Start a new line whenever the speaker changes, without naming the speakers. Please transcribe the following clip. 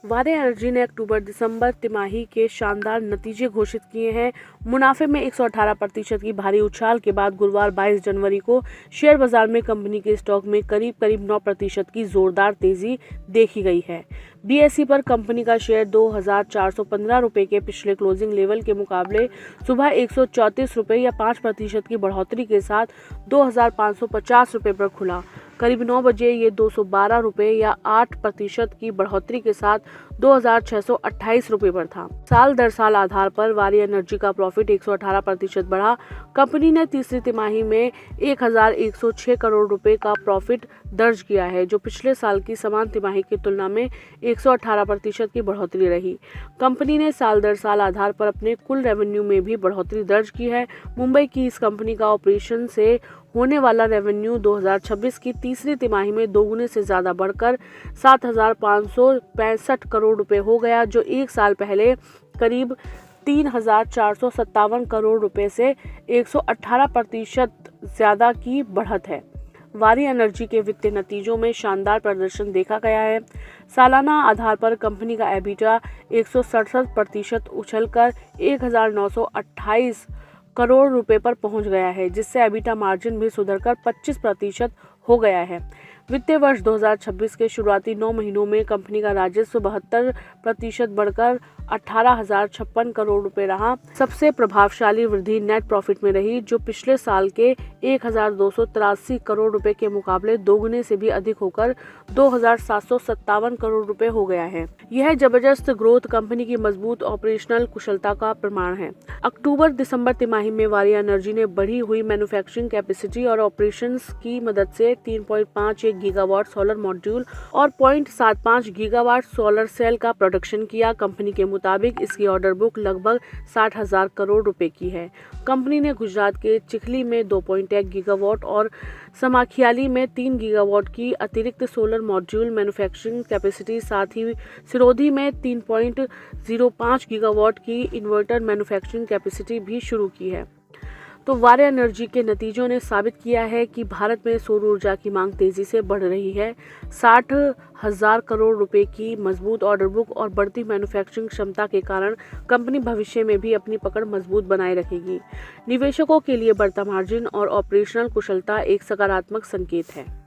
वारे एनर्जी ने अक्टूबर-दिसंबर तिमाही के शानदार नतीजे घोषित किए हैं। मुनाफे में 118% की भारी उछाल के बाद गुरुवार 22 जनवरी को शेयर बाजार में कंपनी के स्टॉक में करीब 9% की जोरदार तेजी देखी गई है। बीएसई पर कंपनी का शेयर 2,415 रुपए के पिछले क्लोजिंग लेवल के मुकाबले सुबह 134 रुपए या 5% की बढ़ोतरी के साथ 2,550 रुपए पर खुला। करीब 9 बजे ये 212 रुपए या 8% की बढ़ोतरी के साथ 2,628 रुपए पर था। साल दर साल आधार पर वारी एनर्जी का प्रॉफिट 118% बढ़ा। कंपनी ने तीसरी तिमाही में 1,106 करोड़ रुपए का प्रॉफिट दर्ज किया है, जो पिछले साल की समान तिमाही की तुलना में 118% की बढ़ोतरी रही। कंपनी ने साल दर साल आधार पर अपने कुल रेवेन्यू में भी बढ़ोतरी दर्ज की है। मुंबई की इस कंपनी का ऑपरेशन से होने वाला रेवेन्यू 2026 की तीसरी तिमाही में दोगुने से ज्यादा बढ़कर 7,565 करोड़ रुपए हो गया, जो एक साल पहले करीब 3,457 करोड़ रुपए से 118% ज्यादा की बढ़त है। वारी एनर्जी के वित्तीय नतीजों में शानदार प्रदर्शन देखा गया है। सालाना आधार पर कंपनी का एबिटा 167% उछलकर 1,928 करोड़ रुपए पर पहुंच गया है, जिससे एबिटा मार्जिन भी सुधरकर 25% हो गया है। वित्तीय वर्ष 2026 के शुरुआती 9 महीनों में कंपनी का राजस्व 72% बढ़कर 18,056 करोड़ रुपए रहा। सबसे प्रभावशाली वृद्धि नेट प्रॉफिट में रही, जो पिछले साल के 1,283 करोड़ रुपए के मुकाबले दोगुने से भी अधिक होकर 2,757 करोड़ रुपए हो गया है। यह जबरदस्त ग्रोथ कंपनी की मजबूत ऑपरेशनल कुशलता का प्रमाण है। अक्टूबर-दिसंबर तिमाही में वारी एनर्जी ने बढ़ी हुई मैन्युफैक्चरिंग कैपेसिटी और ऑपरेशंस की मदद से 3.51 गीगावाट सोलर मॉड्यूल और 0.75 गीगावाट सोलर सेल का प्रोडक्शन किया। कंपनी के मुताबिक इसकी ऑर्डर बुक लगभग 60,000 करोड़ रुपए की है। कंपनी ने गुजरात के चिखली में 2.1 गीगावाट और समाखियाली में 3 गीगावाट की अतिरिक्त सोलर मॉड्यूल मैन्युफैक्चरिंग कैपेसिटी, साथ ही सिरोधी में 3.05 गीगावाट की इन्वर्टर मैन्युफैक्चरिंग कैपेसिटी भी शुरू की है। तो वारे एनर्जी के नतीजों ने साबित किया है कि भारत में सौर ऊर्जा की मांग तेजी से बढ़ रही है। 60,000 करोड़ रुपए की मजबूत ऑर्डर बुक और बढ़ती मैन्युफैक्चरिंग क्षमता के कारण कंपनी भविष्य में भी अपनी पकड़ मजबूत बनाए रखेगी। निवेशकों के लिए बढ़ता मार्जिन और ऑपरेशनल कुशलता एक सकारात्मक संकेत है।